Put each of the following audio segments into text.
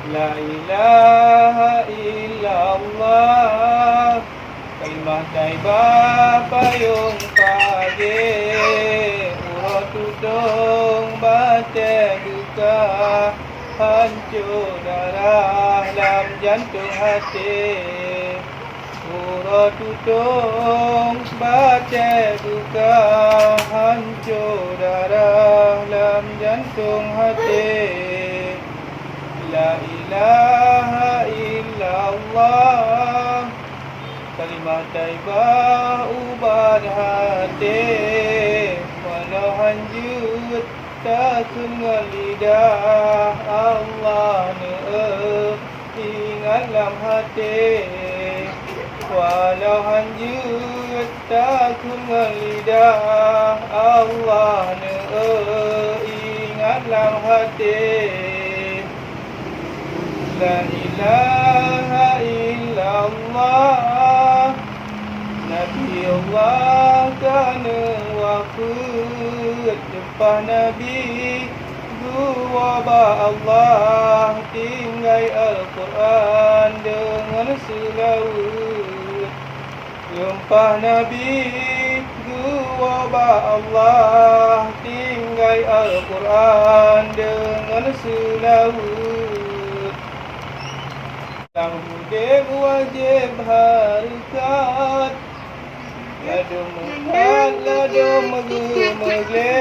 La ilaha illallah. Kalimah taibah payung pagi, urut tudung batin duka, hancur darah dalam jantung hati. Urut tudung batin duka, hancur darah dalam jantung hati. La ilaha illallah. Kalimah taibah ubah hati, walau hanjut takun lidah. Allah ingat dalam hati, walau hanjut takun lidah. Allah ingat dalam hati. La ilaha illallah. Nabi Allah kena wafat, jumpa Nabi dua Allah, tinggal Al-Quran dengan selawat. Jumpa Nabi dua Allah, tinggal Al-Quran dengan selawat. Hudib wajib harikat, ladum mukat, ladum megle,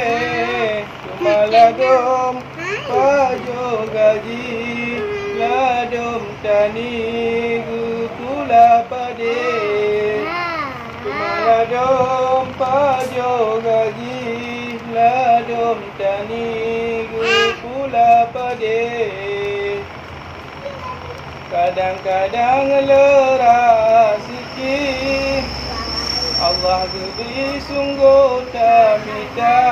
cuma ladum pajo gaji, ladum tani gutula pade. Cuma ladum pajo gaji, ladum tani gutula pade. Kadang-kadang lerah sikit, Allah gede sungguh tak minta.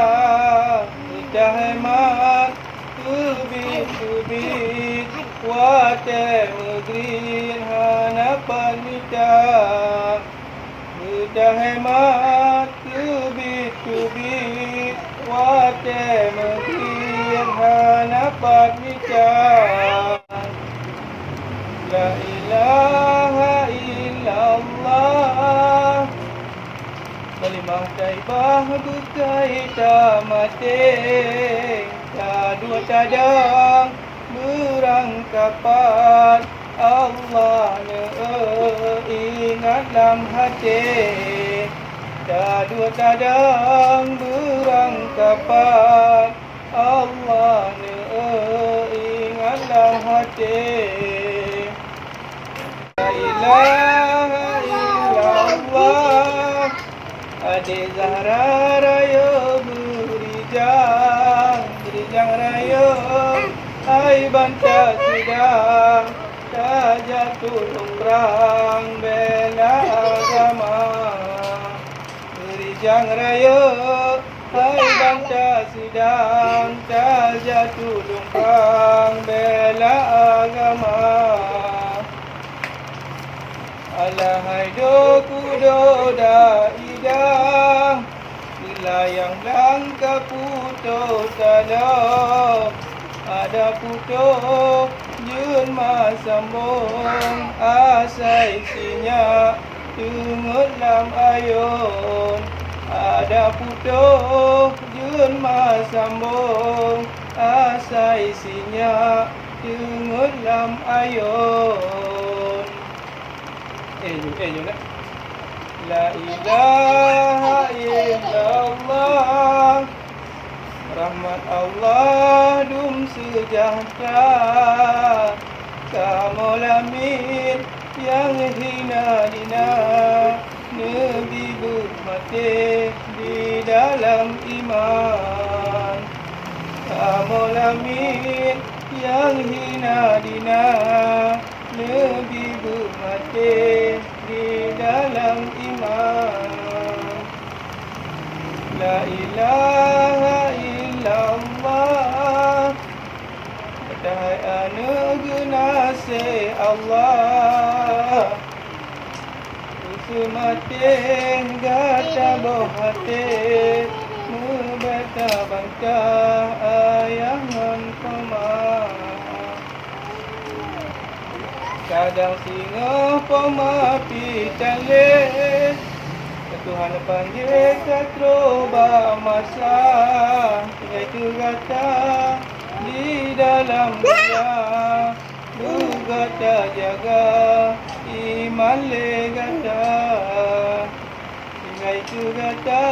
Kita hemat tubit-tubit, wate megrin hanapan minta. Kita hemat tubit-tubit, wate megrin hanapan minta. La ilaha illallah. Kalimah taibah bukai tamate, dua tadang berangkapan. Allah ingat dalam hati, dua tadang berangkapan. Allah ingat dalam hati. La ilaha illallah. Adik Zahra raya berijang, berijang raya, hai bantah sidang, tak jatuh lumrang bela agama. Berijang raya, hai bantah sidang, tak jatuh lumrang bela agama. Alahai doku doda idah, wilayang langka putus tadah. Ada putus jun masambung, asai sinyak tungut lam ayun. Ada putus jun masambung, asai sinyak tungut lam ayun. La ilaha illallah. Rahmat Allah dum sejahtera, kamu lamin yang hina dina, Nabi bermati di dalam iman. Kamu lamin yang hina dina, Nabi bermati di dalam iman. La ilaha illallah. Wahai anak genasi Allah, Usumati gata bohati, Mubata bangka ayahan koma. Kadang singa pemapi calik, Tuhan panggil katroba masa, Tinggal kerata di dalam dia, Gata jaga iman le gata, Tinggal kerata